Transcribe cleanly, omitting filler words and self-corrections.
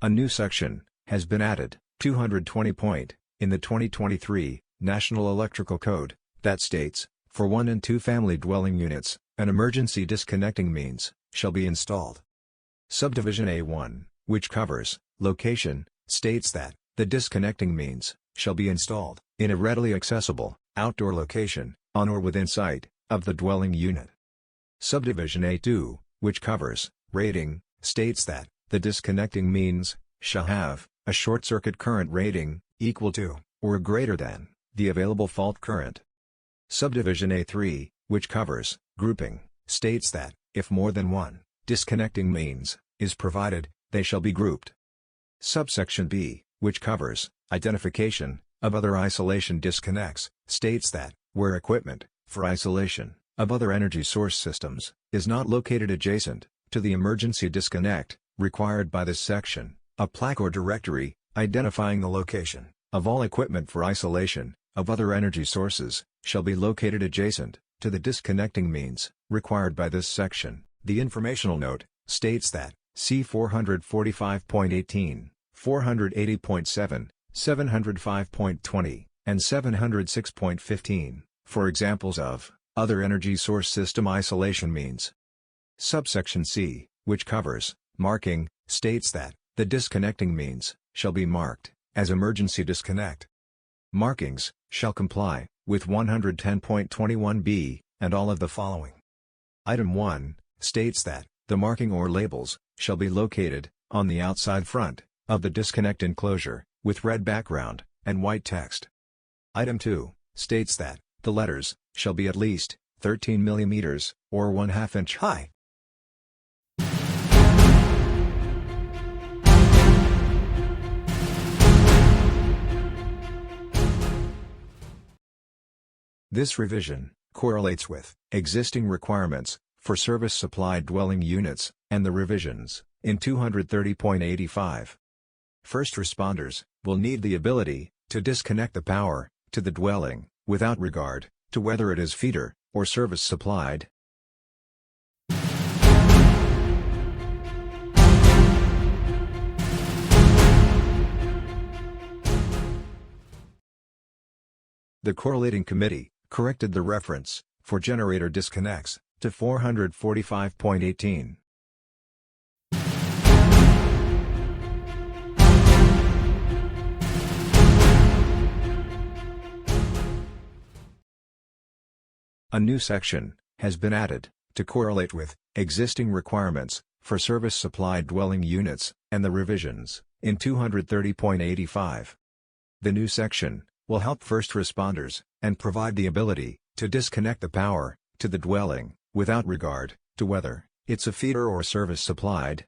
A new section has been added, 220 point, in the 2023 National Electrical Code, that states, for 1 and 2 family dwelling units, an emergency disconnecting means shall be installed. Subdivision A1, which covers location, states that the disconnecting means shall be installed in a readily accessible outdoor location, on or within sight of the dwelling unit. Subdivision A2, which covers rating, states that the disconnecting means shall have a short circuit current rating equal to or greater than the available fault current. Subdivision A3, which covers grouping, states that if more than one disconnecting means is provided, they shall be grouped. Subsection B, which covers identification of other isolation disconnects, states that where equipment for isolation of other energy source systems is not located adjacent to the emergency disconnect required by this section, a plaque or directory identifying the location of all equipment for isolation of other energy sources shall be located adjacent to the disconnecting means required by this section. The informational note states that C 445.18, 480.7, 705.20, and 706.15 for examples of other energy source system isolation means. Subsection C, which covers marking, states that the disconnecting means shall be marked as emergency disconnect. Markings shall comply with 110.21b and all of the following. Item 1 states that the marking or labels shall be located on the outside front of the disconnect enclosure with red background and white text. Item 2 states that the letters shall be at least 13 mm or 1/2 inch high. This revision correlates with existing requirements for service-supplied dwelling units and the revisions in 230.85. First responders will need the ability to disconnect the power to the dwelling without regard to whether it is feeder or service supplied. The correlating committee corrected the reference for generator disconnects to 445.18. A new section has been added to correlate with existing requirements for service-supplied dwelling units and the revisions in 230.85. The new section will help first responders and provide the ability to disconnect the power to the dwelling without regard to whether it's a feeder or service supplied.